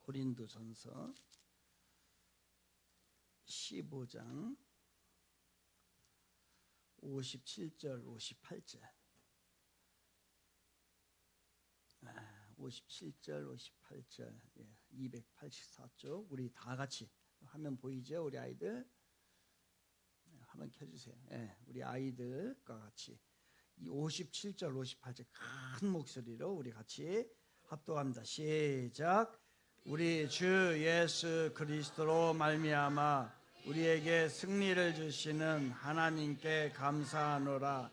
고린도전서 15장 57절 58절 57절 58절 284쪽 우리 다 같이 화면 보이죠? 우리 아이들 화면 켜주세요. 우리 아이들과 같이 이 57절 58절 큰 목소리로 우리 같이 합독합니다. 시작. 우리 주 예수 그리스도로 말미암아 우리에게 승리를 주시는 하나님께 감사하노라.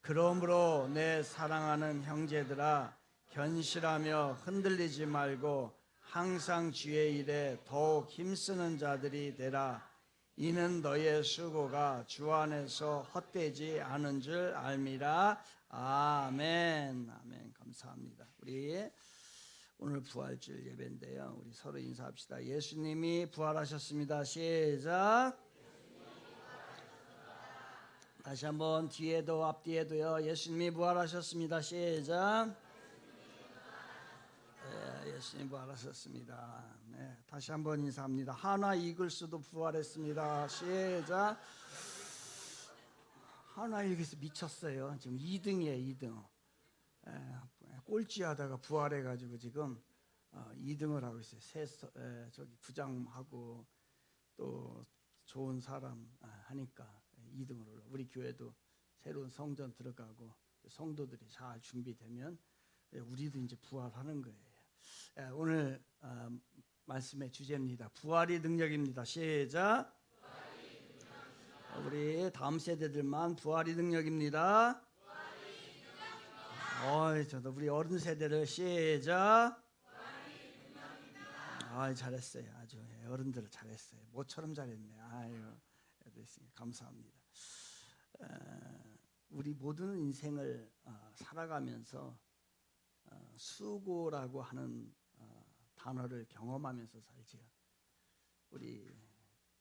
그러므로 내 사랑하는 형제들아, 견실하며 흔들리지 말고 항상 주의 일에 더욱 힘쓰는 자들이 되라. 이는 너의 수고가 주 안에서 헛되지 않은 줄 알미라. 아멘. 아멘. 감사합니다. 우리 오늘 부활주일 예배인데요, 우리 서로 인사합시다. 예수님이 부활하셨습니다. 시작. 다시 한번 뒤에도 앞뒤에도요. 예수님이 부활하셨습니다. 시작. 예수님 부활하셨습니다. 다시 한번 인사합니다. 하나 이글스도 부활했습니다. 시작. 하나 이글스 미쳤어요. 지금 2등이에요. 2등. 꼴찌하다가 부활해가지고 지금 2등을 하고 있어요. 저기 부장하고 또 좋은 사람 하니까 2등을 올라. 우리 교회도 새로운 성전 들어가고 성도들이 잘 준비되면 우리도 이제 부활하는 거예요. 오늘 말씀의 주제입니다. 부활이 능력입니다. 시작. 우리 다음 세대들만 부활이 능력입니다. 저도 우리 어른 세대를 시작. 잘했어요. 아주 어른들을 잘했어요. 모처럼 잘했네. 감사합니다. 우리 모든 인생을 살아가면서 수고라고 하는 단어를 경험하면서 살지요. 우리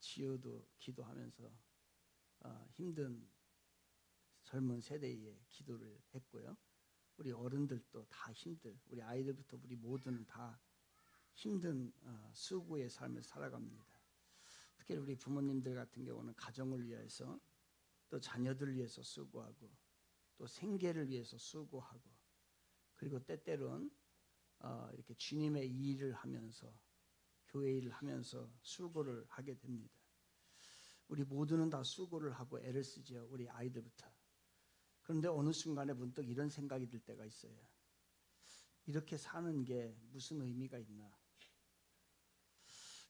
지효도 기도하면서 힘든 젊은 세대의 기도를 했고요. 우리 어른들도 다 우리 아이들부터 우리 모두는 다 힘든 수고의 삶을 살아갑니다. 특히 우리 부모님들 같은 경우는 가정을 위해서 또 자녀들을 위해서 수고하고 또 생계를 위해서 수고하고 그리고 때때로는 이렇게 주님의 일을 하면서 교회 일을 하면서 수고를 하게 됩니다. 우리 모두는 다 수고를 하고 애를 쓰죠. 우리 아이들부터. 그런데 어느 순간에 문득 이런 생각이 들 때가 있어요. 이렇게 사는 게 무슨 의미가 있나?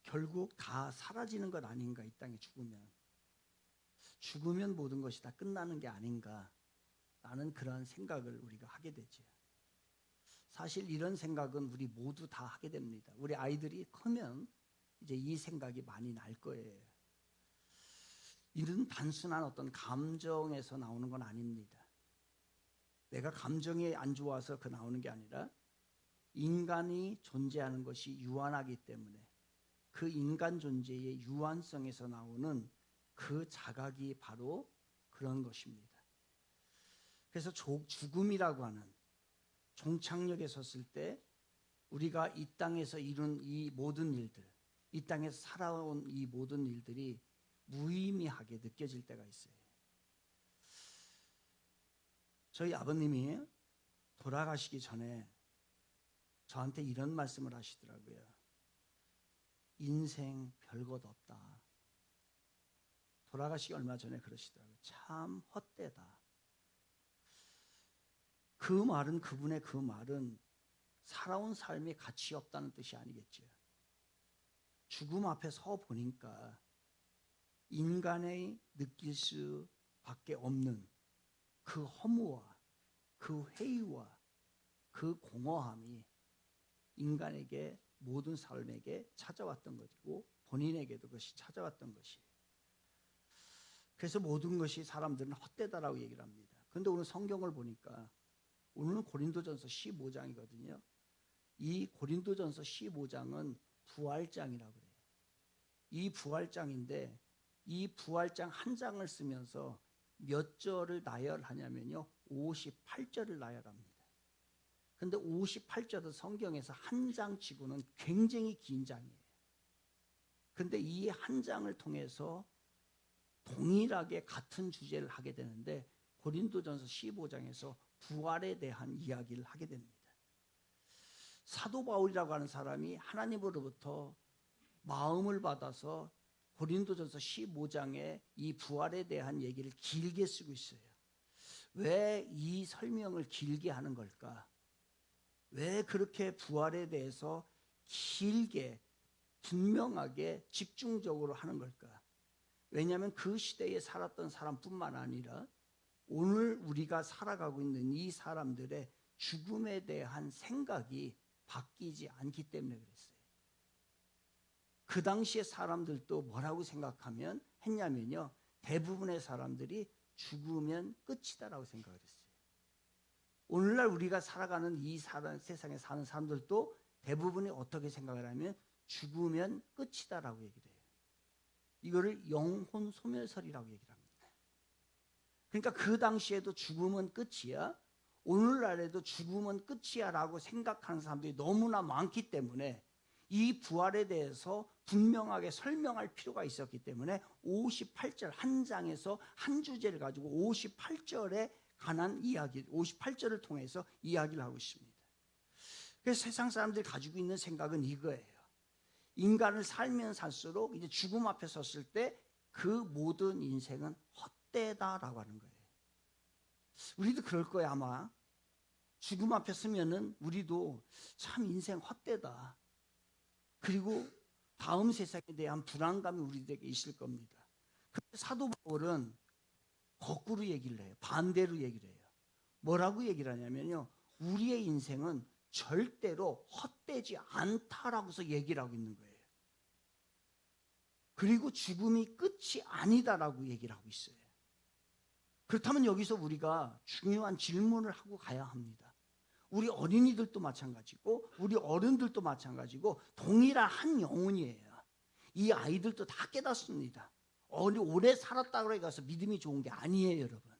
결국 다 사라지는 것 아닌가? 이 땅에 죽으면 모든 것이 다 끝나는 게 아닌가? 라는 그러한 생각을 우리가 하게 되죠. 사실 이런 생각은 우리 모두 다 하게 됩니다. 우리 아이들이 크면 이제 이 생각이 많이 날 거예요. 이런 단순한 어떤 감정에서 나오는 건 아닙니다. 내가 감정이 안 좋아서 나오는 게 아니라 인간이 존재하는 것이 유한하기 때문에 그 인간 존재의 유한성에서 나오는 그 자각이 바로 그런 것입니다. 그래서 죽음이라고 하는 종착역에 섰을 때 우리가 이 땅에서 이룬 이 모든 일들, 이 땅에서 살아온 이 모든 일들이 무의미하게 느껴질 때가 있어요. 저희 아버님이 돌아가시기 전에 저한테 이런 말씀을 하시더라고요. 인생 별것 없다. 돌아가시기 얼마 전에 그러시더라고요. 참 헛되다. 그분의 그 말은 살아온 삶이 가치 없다는 뜻이 아니겠죠. 죽음 앞에 서 보니까 인간의 느낄 수밖에 없는 그 허무와 그 회의와 그 공허함이 인간에게 모든 삶에게 찾아왔던 것이고 본인에게도 그것이 찾아왔던 것이에요. 그래서 모든 것이 사람들은 헛되다라고 얘기를 합니다. 그런데 오늘 성경을 보니까 오늘은 고린도전서 15장이거든요. 이 고린도전서 15장은 부활장이라고 그래요. 이 부활장인데 이 부활장 한 장을 쓰면서 몇 절을 나열하냐면요. 58절을 나열합니다. 근데 58절은 성경에서 한 장치고는 굉장히 긴 장이에요. 근데 이 한 장을 통해서 동일하게 같은 주제를 하게 되는데 고린도전서 15장에서 부활에 대한 이야기를 하게 됩니다. 사도 바울이라고 하는 사람이 하나님으로부터 마음을 받아서 고린도전서 15장에 이 부활에 대한 얘기를 길게 쓰고 있어요. 왜 이 설명을 길게 하는 걸까? 왜 그렇게 부활에 대해서 길게 분명하게 집중적으로 하는 걸까? 왜냐하면 그 시대에 살았던 사람뿐만 아니라 오늘 우리가 살아가고 있는 이 사람들의 죽음에 대한 생각이 바뀌지 않기 때문에 그랬어요. 그 당시에 사람들도 뭐라고 생각하면 했냐면요, 대부분의 사람들이 죽으면 끝이다라고 생각을 했어요. 오늘날 우리가 살아가는 이 세상에 사는 사람들도 대부분이 어떻게 생각을 하면 죽으면 끝이다라고 얘기를 해요. 이거를 영혼 소멸설이라고 얘기를 합니다. 그러니까 그 당시에도 죽음은 끝이야, 오늘날에도 죽음은 끝이야 라고 생각하는 사람들이 너무나 많기 때문에 이 부활에 대해서 분명하게 설명할 필요가 있었기 때문에 58절 한 장에서 한 주제를 가지고 58절에 관한 이야기, 58절을 통해서 이야기를 하고 있습니다. 그래서 세상 사람들이 가지고 있는 생각은 이거예요. 인간을 살면 살수록 이제 죽음 앞에 섰을 때 그 모든 인생은 헛되다라고 하는 거예요. 우리도 그럴 거예요. 아마 죽음 앞에 서면은 우리도 참 인생 헛되다, 그리고 다음 세상에 대한 불안감이 우리들에게 있을 겁니다. 그런데 사도 바울은 거꾸로 얘기를 해요. 반대로 얘기를 해요. 뭐라고 얘기를 하냐면요, 우리의 인생은 절대로 헛되지 않다라고서 얘기를 하고 있는 거예요. 그리고 죽음이 끝이 아니다라고 얘기를 하고 있어요. 그렇다면 여기서 우리가 중요한 질문을 하고 가야 합니다. 우리 어린이들도 마찬가지고 우리 어른들도 마찬가지고 동일한 한 영혼이에요. 이 아이들도 다 깨닫습니다. 오래 살았다고 해서 믿음이 좋은 게 아니에요, 여러분.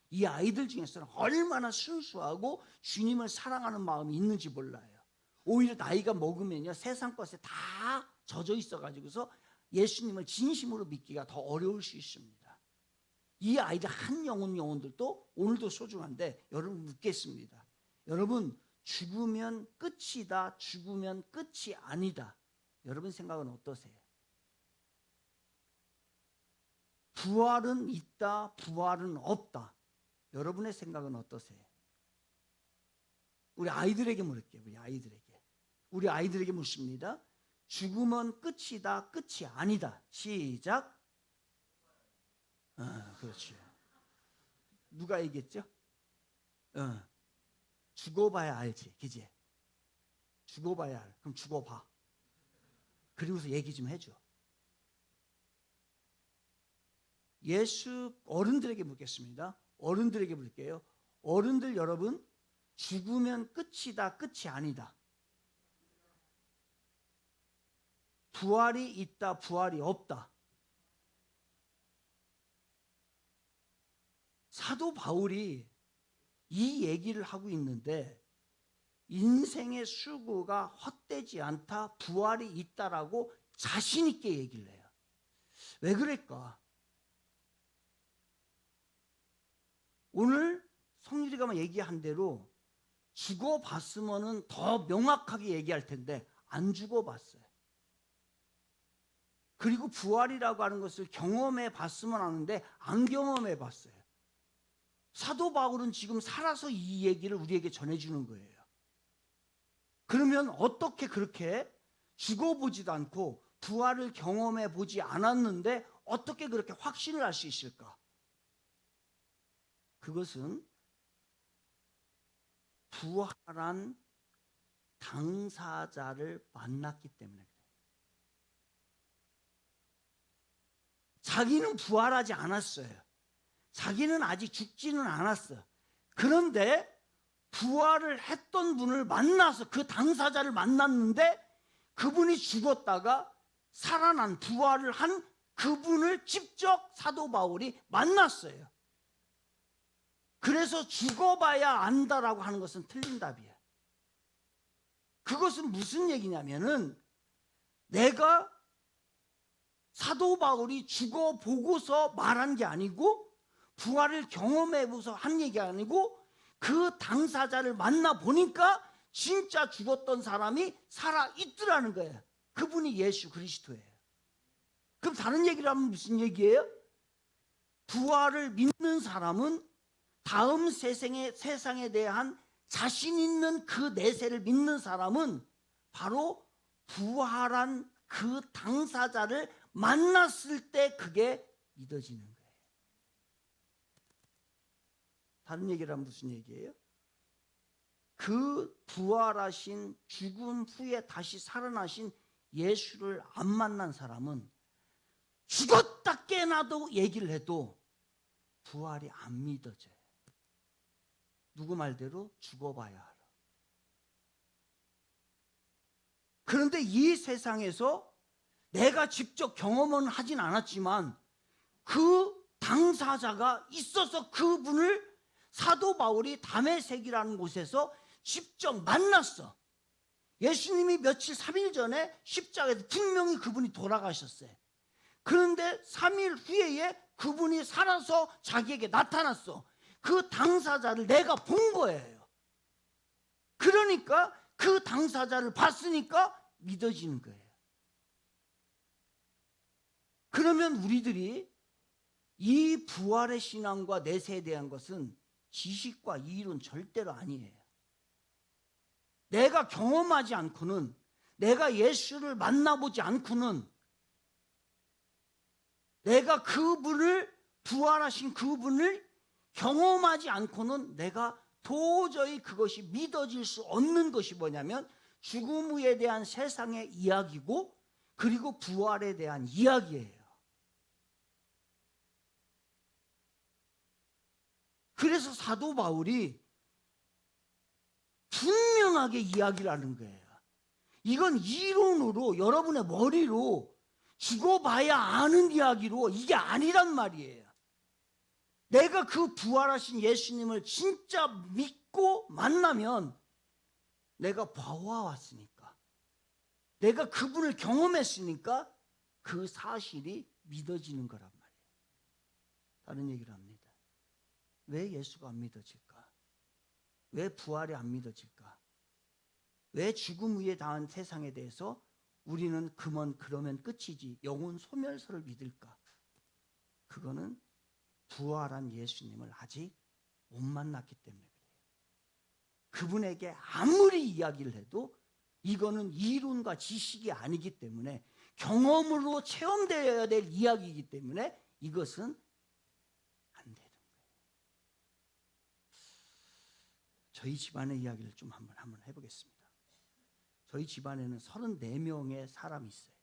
이 아이들 중에서는 얼마나 순수하고 주님을 사랑하는 마음이 있는지 몰라요. 오히려 나이가 먹으면요, 세상 것에 다 젖어 있어가지고서 예수님을 진심으로 믿기가 더 어려울 수 있습니다. 이 아이들 한 영혼들도 오늘도 소중한데 여러분 묻겠습니다. 여러분, 죽으면 끝이다, 죽으면 끝이 아니다, 여러분 생각은 어떠세요? 부활은 있다, 부활은 없다, 여러분의 생각은 어떠세요? 우리 아이들에게 물을게요. 우리 아이들에게 묻습니다. 죽음은 끝이다, 끝이 아니다. 시작. 그렇지. 누가 얘기했죠? 죽어봐야 알지, 그지? 죽어봐야 알. 그럼 죽어봐. 그리고서 얘기 좀 해줘. 어른들에게 묻겠습니다. 어른들에게 물을게요. 어른들 여러분, 죽으면 끝이다, 끝이 아니다, 부활이 있다, 부활이 없다. 사도 바울이 이 얘기를 하고 있는데 인생의 수고가 헛되지 않다, 부활이 있다라고 자신 있게 얘기를 해요. 왜 그럴까? 오늘 성유리가 얘기한 대로 죽어봤으면 더 명확하게 얘기할 텐데 안 죽어봤어요. 그리고 부활이라고 하는 것을 경험해 봤으면 하는데 안 경험해 봤어요. 사도 바울은 지금 살아서 이 얘기를 우리에게 전해주는 거예요. 그러면 어떻게 그렇게 죽어보지도 않고 부활을 경험해 보지 않았는데 어떻게 그렇게 확신을 할 수 있을까? 그것은 부활한 당사자를 만났기 때문에 그래요. 자기는 부활하지 않았어요. 자기는 아직 죽지는 않았어요. 그런데 부활을 했던 분을 만나서 그 당사자를 만났는데 그분이 죽었다가 살아난, 부활을 한 그분을 직접 사도 바울이 만났어요. 그래서 죽어봐야 안다라고 하는 것은 틀린 답이에요. 그것은 무슨 얘기냐면은 내가 사도 바울이 죽어 보고서 말한 게 아니고 부활을 경험해 보고서 한 얘기가 아니고 그 당사자를 만나 보니까 진짜 죽었던 사람이 살아 있더라는 거예요. 그분이 예수 그리스도예요. 그럼 다른 얘기를 하면 무슨 얘기예요? 부활을 믿는 사람은 다음 세상에 대한 자신 있는 그 내세를 믿는 사람은 바로 부활한 그 당사자를 만났을 때 그게 믿어지는 거예요. 다른 얘기를 하면 무슨 얘기예요? 그 부활하신 죽음 후에 다시 살아나신 예수를 안 만난 사람은 죽었다 깨나도 얘기를 해도 부활이 안 믿어져요. 누구 말대로 죽어봐야 알아. 그런데 이 세상에서 내가 직접 경험은 하진 않았지만 그 당사자가 있어서 그분을 사도 바울이 다메섹이라는 곳에서 직접 만났어. 예수님이 며칠 3일 전에 십자가에서 분명히 그분이 돌아가셨어요. 그런데 3일 후에 그분이 살아서 자기에게 나타났어. 그 당사자를 내가 본 거예요. 그러니까 그 당사자를 봤으니까 믿어지는 거예요. 그러면 우리들이 이 부활의 신앙과 내세에 대한 것은 지식과 이론 절대로 아니에요. 내가 경험하지 않고는, 내가 예수를 만나보지 않고는, 내가 그분을, 부활하신 그분을 경험하지 않고는 내가 도저히 그것이 믿어질 수 없는 것이 뭐냐면 죽음 후에 대한 세상의 이야기고 그리고 부활에 대한 이야기예요. 그래서 사도 바울이 분명하게 이야기를 하는 거예요. 이건 이론으로 여러분의 머리로 죽어봐야 아는 이야기로 이게 아니란 말이에요. 내가 그 부활하신 예수님을 진짜 믿고 만나면 내가 봐왔으니까, 내가 그분을 경험했으니까 그 사실이 믿어지는 거란 말이에요. 다른 얘기를 합니다. 왜 예수가 안 믿어질까? 왜 부활이 안 믿어질까? 왜 죽음 위에 닿은 세상에 대해서 우리는 그러면 끝이지 영혼 소멸설을 믿을까? 그거는 부활한 예수님을 아직 못 만났기 때문에 그래요. 그분에게 아무리 이야기를 해도 이거는 이론과 지식이 아니기 때문에 경험으로 체험되어야 될 이야기이기 때문에 이것은 안 되는 거예요. 저희 집안의 이야기를 좀 한번 해보겠습니다. 저희 집안에는 34명의 사람이 있어요.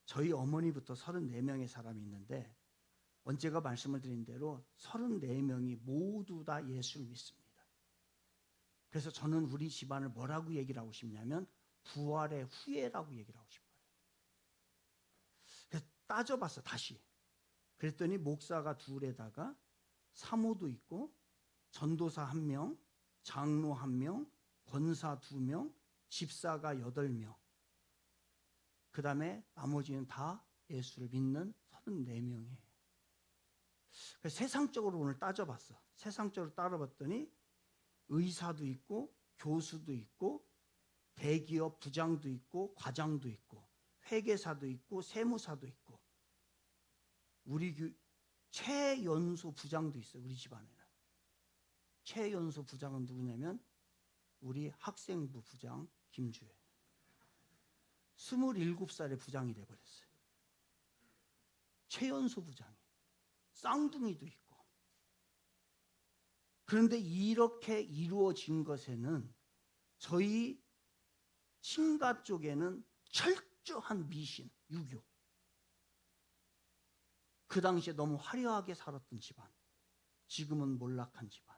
저희 어머니부터 34명의 사람이 있는데 언제가 말씀을 드린 대로 34명이 모두 다 예수를 믿습니다. 그래서 저는 우리 집안을 뭐라고 얘기를 하고 싶냐면 부활의 후예라고 얘기를 하고 싶어요. 그래서 따져봤어 다시. 그랬더니 목사가 둘에다가 사모도 있고 전도사 1명, 장로 1명, 권사 2명, 집사가 8명. 그 다음에 나머지는 다 예수를 믿는 34명이에요. 그래서 세상적으로 오늘 따져봤어. 세상적으로 따져봤더니 의사도 있고 교수도 있고 대기업 부장도 있고 과장도 있고 회계사도 있고 세무사도 있고 우리 최연소 부장도 있어요. 우리 집안에는. 최연소 부장은 누구냐면 우리 학생부 부장 김주혜. 27살에 부장이 돼버렸어요. 최연소 부장이. 쌍둥이도 있고. 그런데 이렇게 이루어진 것에는 저희 친가 쪽에는 철저한 미신, 유교. 그 당시에 너무 화려하게 살았던 집안. 지금은 몰락한 집안.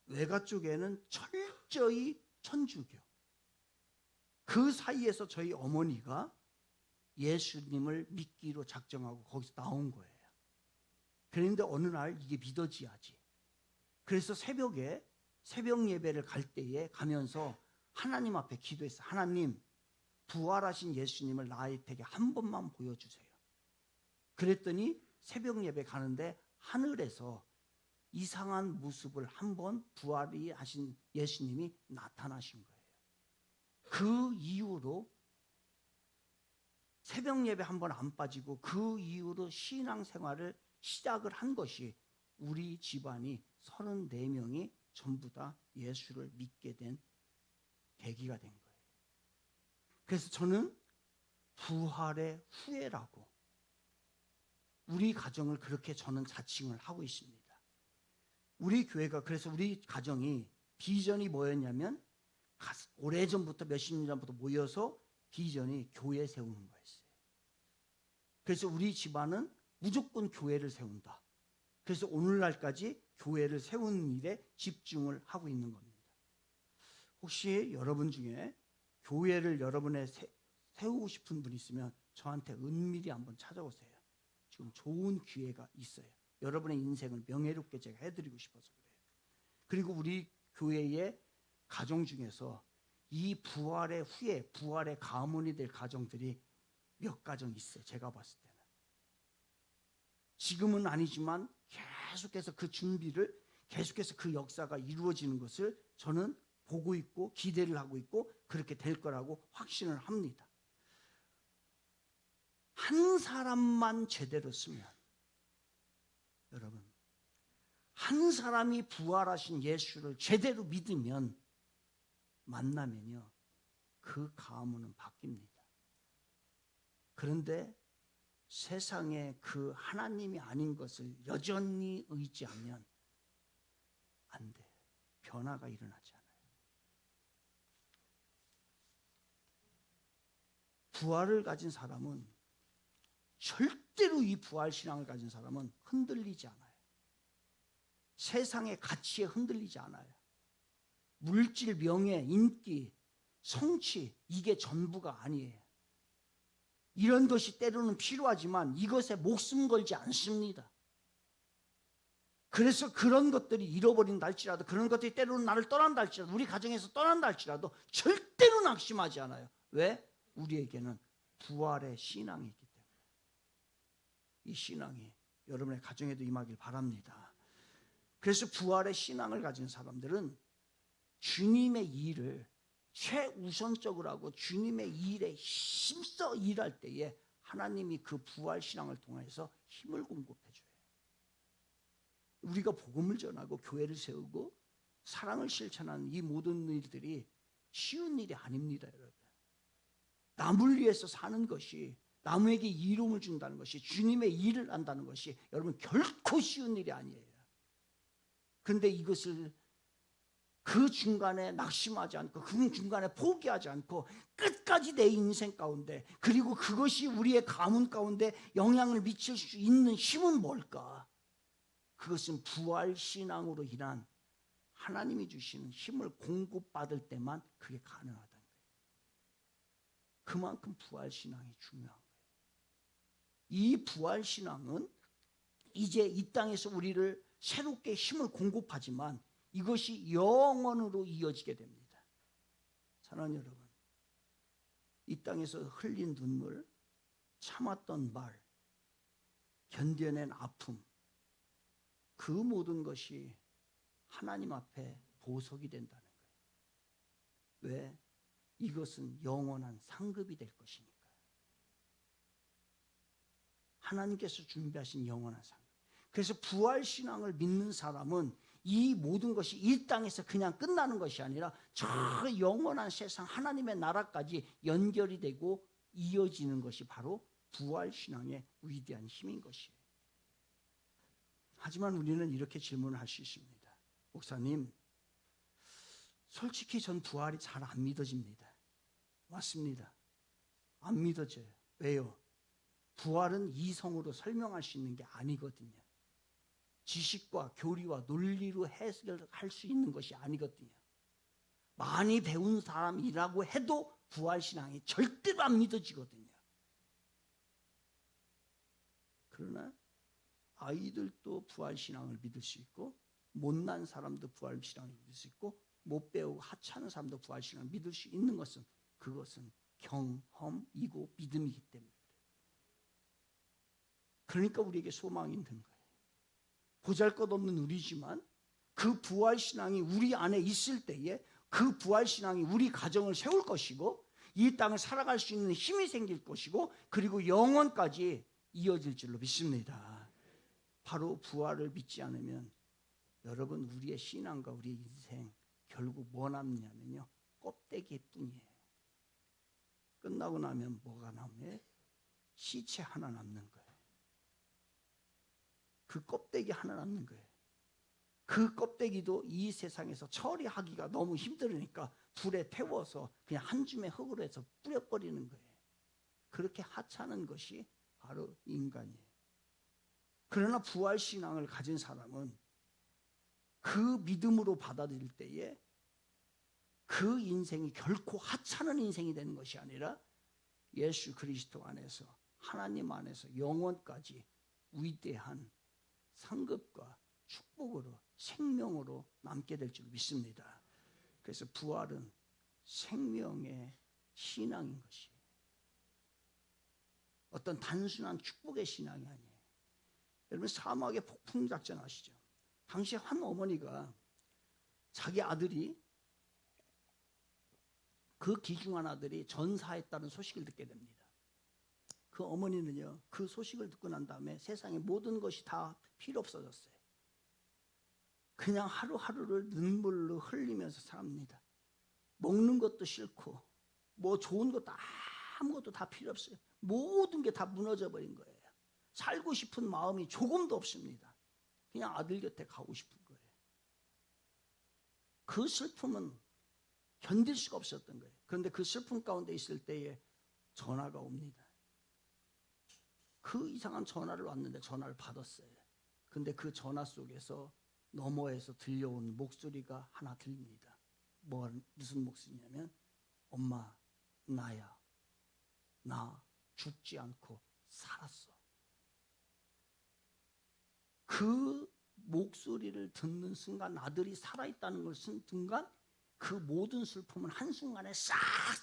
외가 쪽에는 철저히 천주교. 그 사이에서 저희 어머니가 예수님을 믿기로 작정하고 거기서 나온 거예요. 그런데 어느 날 이게 믿어져야지. 그래서 새벽에 새벽 예배를 갈 때에 가면서 하나님 앞에 기도했어요. 하나님, 부활하신 예수님을 나에게 한 번만 보여주세요. 그랬더니 새벽 예배 가는데 하늘에서 이상한 모습을 한번 부활이 하신 예수님이 나타나신 거예요. 그 이후로 새벽 예배 한 번 안 빠지고 그 이후로 신앙생활을 시작을 한 것이 우리 집안이 34명이 전부 다 예수를 믿게 된 계기가 된 거예요. 그래서 저는 부활의 후예라고 우리 가정을 그렇게 저는 자칭을 하고 있습니다. 우리 교회가, 그래서 우리 가정이 비전이 뭐였냐면 오래전부터 몇십 년 전부터 모여서 비전이 교회 세우는 거였어요. 그래서 우리 집안은 무조건 교회를 세운다. 그래서 오늘날까지 교회를 세우는 일에 집중을 하고 있는 겁니다. 혹시 여러분 중에 교회를 여러분의 세우고 싶은 분 있으면 저한테 은밀히 한번 찾아오세요. 지금 좋은 기회가 있어요. 여러분의 인생을 명예롭게 제가 해드리고 싶어서 그래요. 그리고 우리 교회의 가정 중에서 이 부활의 후에 부활의 가문이 될 가정들이 몇 가정 있어요. 제가 봤을 때는. 지금은 아니지만 계속해서 그 준비를, 계속해서 그 역사가 이루어지는 것을 저는 보고 있고 기대를 하고 있고 그렇게 될 거라고 확신을 합니다. 한 사람만 제대로 쓰면, 여러분, 한 사람이 부활하신 예수를 제대로 믿으면, 만나면요, 그 가문은 바뀝니다. 그런데 세상에 그 하나님이 아닌 것을 여전히 의지하면 안 돼요. 변화가 일어나지 않아요. 부활을 가진 사람은, 절대로 이 부활신앙을 가진 사람은 흔들리지 않아요. 세상의 가치에 흔들리지 않아요. 물질, 명예, 인기, 성취, 이게 전부가 아니에요. 이런 것이 때로는 필요하지만 이것에 목숨 걸지 않습니다. 그래서 그런 것들이 잃어버린다 할지라도, 그런 것들이 때로는 나를 떠난다 할지라도, 우리 가정에서 떠난다 할지라도 절대로 낙심하지 않아요. 왜? 우리에게는 부활의 신앙이 있기 때문에. 이 신앙이 여러분의 가정에도 임하길 바랍니다. 그래서 부활의 신앙을 가진 사람들은 주님의 일을 최우선적으로 하고 주님의 일에 힘써 일할 때에 하나님이 그 부활신앙을 통해서 힘을 공급해줘요. 우리가 복음을 전하고 교회를 세우고 사랑을 실천하는 이 모든 일들이 쉬운 일이 아닙니다, 여러분. 남을 위해서 사는 것이, 남에게 이로움을 준다는 것이, 주님의 일을 한다는 것이 여러분 결코 쉬운 일이 아니에요. 그런데 이것을 그 중간에 낙심하지 않고, 그 중간에 포기하지 않고 끝까지 내 인생 가운데, 그리고 그것이 우리의 가문 가운데 영향을 미칠 수 있는 힘은 뭘까? 그것은 부활신앙으로 인한 하나님이 주시는 힘을 공급받을 때만 그게 가능하다는 거예요. 그만큼 부활신앙이 중요한 거예요. 이 부활신앙은 이제 이 땅에서 우리를 새롭게 힘을 공급하지만 이것이 영원으로 이어지게 됩니다. 사랑하는 여러분, 이 땅에서 흘린 눈물, 참았던 말, 견뎌낸 아픔, 그 모든 것이 하나님 앞에 보석이 된다는 거예요. 왜? 이것은 영원한 상급이 될 것이니까요. 하나님께서 준비하신 영원한 상급. 그래서 부활신앙을 믿는 사람은 이 모든 것이 이 땅에서 그냥 끝나는 것이 아니라 저 영원한 세상 하나님의 나라까지 연결이 되고 이어지는 것이 바로 부활신앙의 위대한 힘인 것이에요. 하지만 우리는 이렇게 질문을 할 수 있습니다. 목사님, 솔직히 전 부활이 잘 안 믿어집니다. 맞습니다. 안 믿어져요. 왜요? 부활은 이성으로 설명할 수 있는 게 아니거든요. 지식과 교리와 논리로 해석할 수 있는 것이 아니거든요. 많이 배운 사람이라고 해도 부활신앙이 절대로 안 믿어지거든요. 그러나 아이들도 부활신앙을 믿을 수 있고, 못난 사람도 부활신앙을 믿을 수 있고, 못 배우고 하찮은 사람도 부활신앙을 믿을 수 있는 것은 그것은 경험이고 믿음이기 때문에 그래요. 그러니까 우리에게 소망이 있는 거예요. 보잘것없는 우리지만 그 부활신앙이 우리 안에 있을 때에 그 부활신앙이 우리 가정을 세울 것이고 이 땅을 살아갈 수 있는 힘이 생길 것이고 그리고 영원까지 이어질 줄로 믿습니다. 바로 부활을 믿지 않으면 여러분 우리의 신앙과 우리의 인생 결국 뭐 남냐면요 껍데기뿐이에요. 끝나고 나면 뭐가 남아요? 시체 하나 남는 거예요. 그 껍데기 하나 남는 거예요. 그 껍데기도 이 세상에서 처리하기가 너무 힘들으니까 불에 태워서 그냥 한 줌의 흙으로 해서 뿌려버리는 거예요. 그렇게 하찮은 것이 바로 인간이에요. 그러나 부활신앙을 가진 사람은 그 믿음으로 받아들일 때에 그 인생이 결코 하찮은 인생이 되는 것이 아니라 예수 그리스도 안에서 하나님 안에서 영원까지 위대한 상급과 축복으로 생명으로 남게 될 줄 믿습니다. 그래서 부활은 생명의 신앙인 것이에요. 어떤 단순한 축복의 신앙이 아니에요. 여러분 사막의 폭풍 작전 아시죠? 당시에 한 어머니가 자기 아들이 그 귀중한 아들이 전사했다는 소식을 듣게 됩니다. 그 어머니는요 그 소식을 듣고 난 다음에 세상의 모든 것이 다 필요 없어졌어요. 그냥 하루하루를 눈물로 흘리면서 삽니다. 먹는 것도 싫고 뭐 좋은 것도 아무것도 다 필요 없어요. 모든 게 다 무너져 버린 거예요. 살고 싶은 마음이 조금도 없습니다. 그냥 아들 곁에 가고 싶은 거예요. 그 슬픔은 견딜 수가 없었던 거예요. 그런데 그 슬픔 가운데 있을 때에 전화가 옵니다. 그 이상한 전화를 왔는데 전화를 받았어요. 근데 그 전화 속에서 너머에서 들려온 목소리가 하나 들립니다. 무슨 목소리냐면 엄마 나야. 나 죽지 않고 살았어. 그 목소리를 듣는 순간 아들이 살아있다는 걸 순간 그 모든 슬픔은 한순간에 싹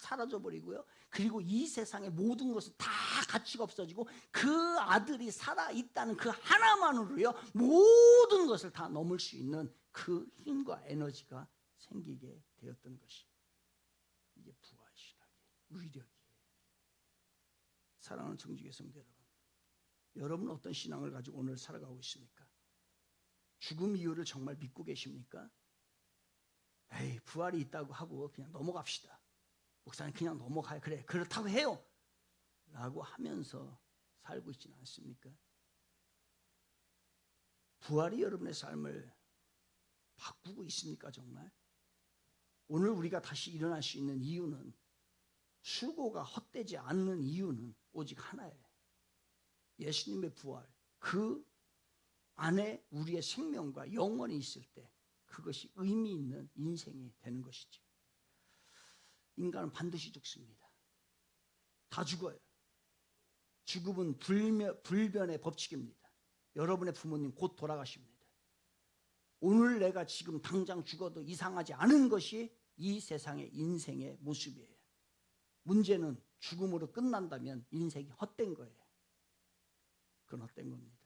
사라져버리고요. 그리고 이 세상의 모든 것은 다 가치가 없어지고 그 아들이 살아있다는 그 하나만으로요. 모든 것을 다 넘을 수 있는 그 힘과 에너지가 생기게 되었던 것이 이게 부활신앙의 위력이에요. 사랑하는 청지기 성도 여러분, 여러분은 어떤 신앙을 가지고 오늘 살아가고 있습니까? 죽음 이후를 정말 믿고 계십니까? 에이 부활이 있다고 하고 그냥 넘어갑시다. 목사님 그냥 넘어가요. 그래 그렇다고 해요 라고 하면서 살고 있지는 않습니까? 부활이 여러분의 삶을 바꾸고 있습니까 정말? 오늘 우리가 다시 일어날 수 있는 이유는 수고가 헛되지 않는 이유는 오직 하나예요. 예수님의 부활 그 안에 우리의 생명과 영원이 있을 때 그것이 의미 있는 인생이 되는 것이죠. 인간은 반드시 죽습니다. 다 죽어요. 죽음은 불변의 법칙입니다. 여러분의 부모님 곧 돌아가십니다. 오늘 내가 지금 당장 죽어도 이상하지 않은 것이 이 세상의 인생의 모습이에요. 문제는 죽음으로 끝난다면 인생이 헛된 거예요. 그건 헛된 겁니다.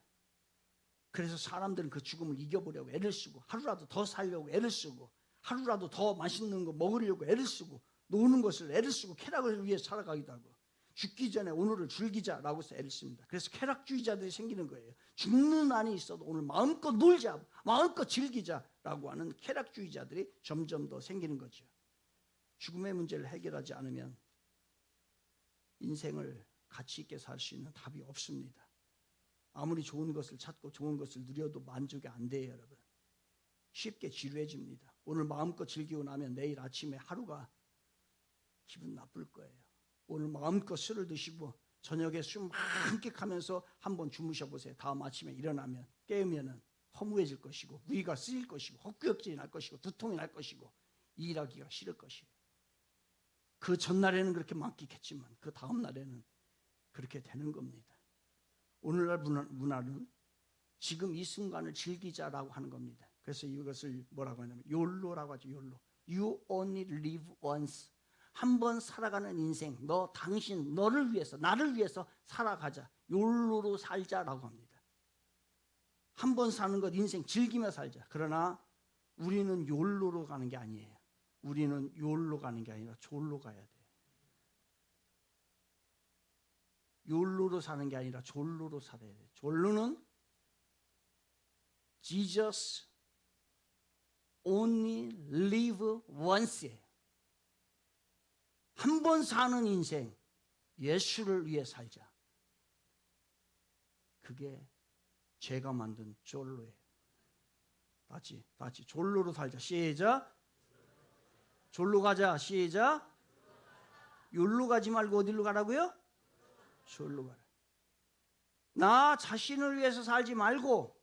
그래서 사람들은 그 죽음을 이겨보려고 애를 쓰고 하루라도 더 살려고 애를 쓰고 하루라도 더 맛있는 거 먹으려고 애를 쓰고 노는 것을 애를 쓰고 쾌락을 위해 살아가기도 하고 죽기 전에 오늘을 즐기자라고 해서 애를 씁니다. 그래서 쾌락주의자들이 생기는 거예요. 죽는 한이 있어도 오늘 마음껏 놀자, 마음껏 즐기자라고 하는 쾌락주의자들이 점점 더 생기는 거죠. 죽음의 문제를 해결하지 않으면 인생을 가치 있게 살 수 있는 답이 없습니다. 아무리 좋은 것을 찾고 좋은 것을 누려도 만족이 안 돼요, 여러분. 쉽게 지루해집니다. 오늘 마음껏 즐기고 나면 내일 아침에 하루가 기분 나쁠 거예요. 오늘 마음껏 술을 드시고 저녁에 술 만끽하면서 한번 주무셔 보세요. 다음 아침에 일어나면 깨우면은 허무해질 것이고 위가 쓰일 것이고 헛구역질이 날 것이고 두통이 날 것이고 일하기가 싫을 것이에요. 그 전날에는 그렇게 만끽했지만 그 다음 날에는 그렇게 되는 겁니다. 오늘날 문화는 지금 이 순간을 즐기자라고 하는 겁니다. 그래서 이것을 뭐라고 하냐면 욜로라고 하죠. 욜로. You only live once. 한 번 살아가는 인생, 당신, 너를 위해서, 나를 위해서 살아가자. 욜로로 살자라고 합니다. 한 번 사는 것 인생 즐기며 살자. 그러나 우리는 욜로로 가는 게 아니에요. 우리는 욜로 가는 게 아니라 졸로 가야 돼. 욜로로 사는 게 아니라 졸로로 살아야 돼. 졸로는 Jesus only live once예요. 한 번 사는 인생, 예수를 위해 살자. 그게 죄가 만든 졸로예요. 같이 졸로로 살자. 시작. 졸로 가자. 시작. 욜로 가지 말고 어디로 가라고요? 졸로 가라. 나 자신을 위해서 살지 말고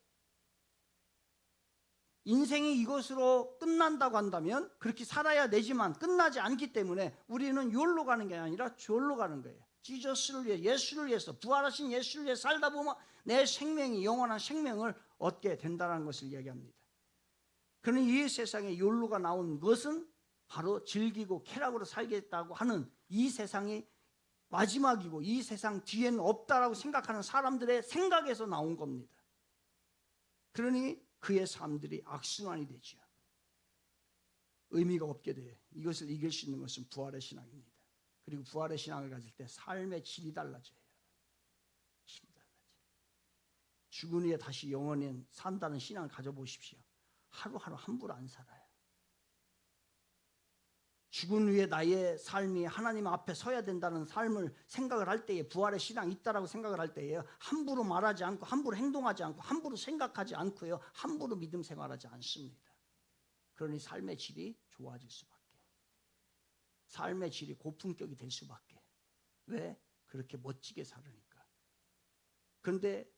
인생이 이것으로 끝난다고 한다면 그렇게 살아야 되지만 끝나지 않기 때문에 우리는 욜로 가는 게 아니라 졸로 가는 거예요. 지저스를 위해, 예수를 위해서, 부활하신 예수를 위해 살다 보면 내 생명이 영원한 생명을 얻게 된다는 것을 이야기합니다. 그러나 이 세상에 욜로가 나온 것은 바로 즐기고 쾌락으로 살겠다고 하는 이 세상이 마지막이고 이 세상 뒤에는 없다라고 생각하는 사람들의 생각에서 나온 겁니다. 그러니 그의 삶들이 악순환이 되죠. 의미가 없게 돼요. 이것을 이길 수 있는 것은 부활의 신앙입니다. 그리고 부활의 신앙을 가질 때 삶의 질이 달라져요. 질이 달라져요. 죽은 후에 다시 영원히 산다는 신앙을 가져보십시오. 하루하루 함부로 안 살아요. 죽은 후에 나의 삶이 하나님 앞에 서야 된다는 삶을 생각을 할 때에 부활의 신앙이 있다라고 생각을 할 때에 함부로 말하지 않고 함부로 행동하지 않고 함부로 생각하지 않고요. 함부로 믿음 생활하지 않습니다. 그러니 삶의 질이 좋아질 수밖에. 삶의 질이 고품격이 될 수밖에. 왜? 그렇게 멋지게 살으니까. 그런데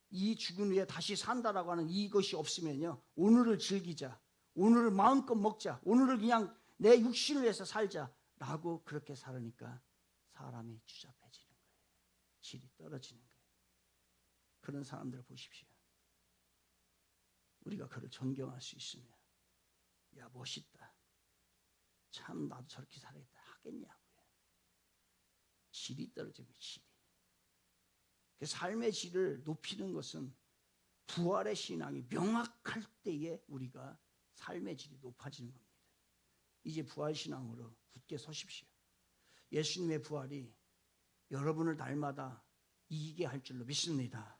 이 죽은 후에 다시 산다라고 하는 이것이 없으면요. 오늘을 즐기자. 오늘을 마음껏 먹자. 오늘을 그냥 내 육신을 위해서 살자라고 그렇게 살으니까 사람이 추잡해지는 거예요. 질이 떨어지는 거예요. 그런 사람들을 보십시오. 우리가 그를 존경할 수 있으면 야 멋있다. 참 나도 저렇게 살아야겠다 하겠냐고요. 질이 떨어지는 거예요. 질이. 그 삶의 질을 높이는 것은 부활의 신앙이 명확할 때에 우리가 삶의 질이 높아지는 겁니다. 이제 부활신앙으로 굳게 서십시오. 예수님의 부활이 여러분을 날마다 이기게 할 줄로 믿습니다.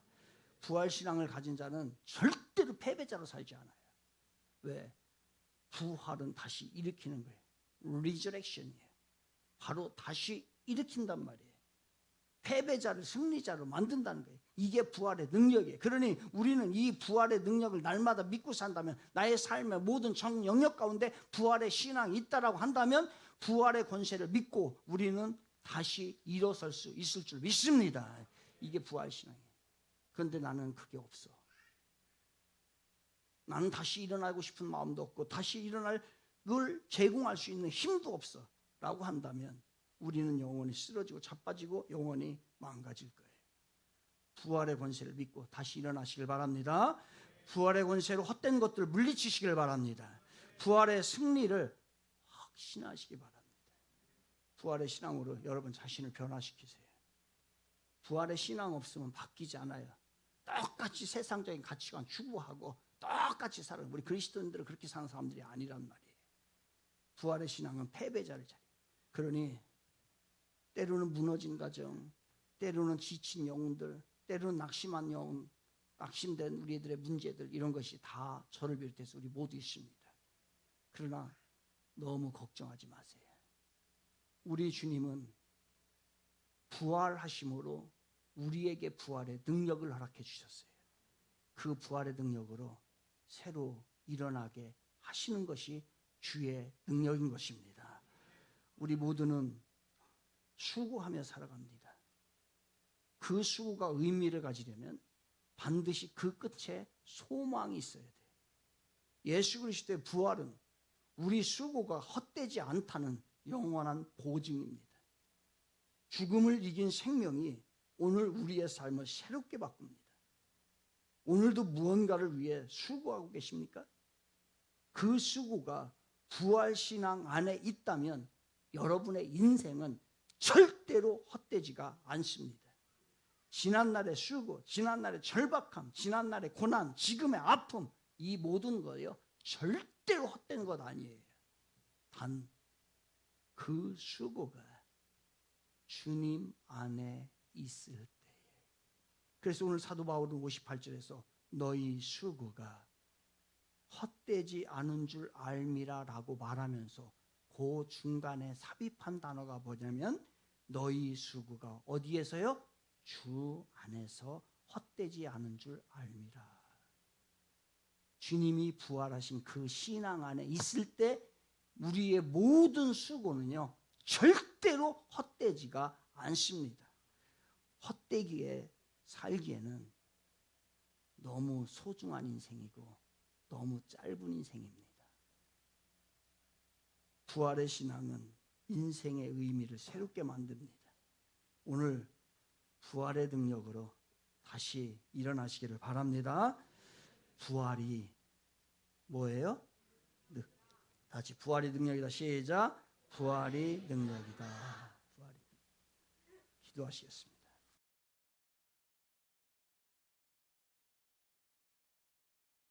부활신앙을 가진 자는 절대로 패배자로 살지 않아요. 왜? 부활은 다시 일으키는 거예요. 리저렉션이에요. 바로 다시 일으킨단 말이에요. 패배자를 승리자로 만든다는 거예요. 이게 부활의 능력이에요. 그러니 우리는 이 부활의 능력을 날마다 믿고 산다면 나의 삶의 모든 정 영역 가운데 부활의 신앙이 있다라고 한다면 부활의 권세를 믿고 우리는 다시 일어설 수 있을 줄 믿습니다. 이게 부활 신앙이에요. 그런데 나는 그게 없어. 나는 다시 일어나고 싶은 마음도 없고 다시 일어날 걸 제공할 수 있는 힘도 없어 라고 한다면 우리는 영원히 쓰러지고 자빠지고 영원히 망가질 거예요. 부활의 권세를 믿고 다시 일어나시길 바랍니다. 부활의 권세로 헛된 것들을 물리치시길 바랍니다. 부활의 승리를 확신하시기 바랍니다. 부활의 신앙으로 여러분 자신을 변화시키세요. 부활의 신앙 없으면 바뀌지 않아요. 똑같이 세상적인 가치관 추구하고 똑같이 살아요. 우리 그리스도인들은 그렇게 사는 사람들이 아니란 말이에요. 부활의 신앙은 패배자를 자리. 그러니 때로는 무너진 가정, 때로는 지친 영혼들, 때로는 낙심한 영혼, 낙심된 우리들의 문제들 이런 것이 다 저를 비롯해서 우리 모두 있습니다. 그러나 너무 걱정하지 마세요. 우리 주님은 부활하심으로 우리에게 부활의 능력을 허락해 주셨어요. 그 부활의 능력으로 새로 일어나게 하시는 것이 주의 능력인 것입니다. 우리 모두는 수고하며 살아갑니다. 그 수고가 의미를 가지려면 반드시 그 끝에 소망이 있어야 돼요. 예수 그리스도의 부활은 우리 수고가 헛되지 않다는 영원한 보증입니다. 죽음을 이긴 생명이 오늘 우리의 삶을 새롭게 바꿉니다. 오늘도 무언가를 위해 수고하고 계십니까? 그 수고가 부활신앙 안에 있다면 여러분의 인생은 절대로 헛되지가 않습니다. 지난날의 수고, 지난날의 절박함, 지난날의 고난, 지금의 아픔, 이 모든 거요 절대로 헛된 것 아니에요. 단 그 수고가 주님 안에 있을 때에. 그래서 오늘 사도 바울은 58절에서 너희 수고가 헛되지 않은 줄 알미라 라고 말하면서 그 중간에 삽입한 단어가 뭐냐면 너희 수고가 어디에서요? 주 안에서 헛되지 않은 줄 알미라. 주님이 부활하신 그 신앙 안에 있을 때 우리의 모든 수고는요 절대로 헛되지가 않습니다. 헛되기에 살기에는 너무 소중한 인생이고 너무 짧은 인생입니다. 부활의 신앙은 인생의 의미를 새롭게 만듭니다. 오늘 부활의 능력으로 다시 일어나시기를 바랍니다. 부활이 뭐예요? 다시 부활이 능력이다. 시작. 부활이 능력이다. 기도하시겠습니다.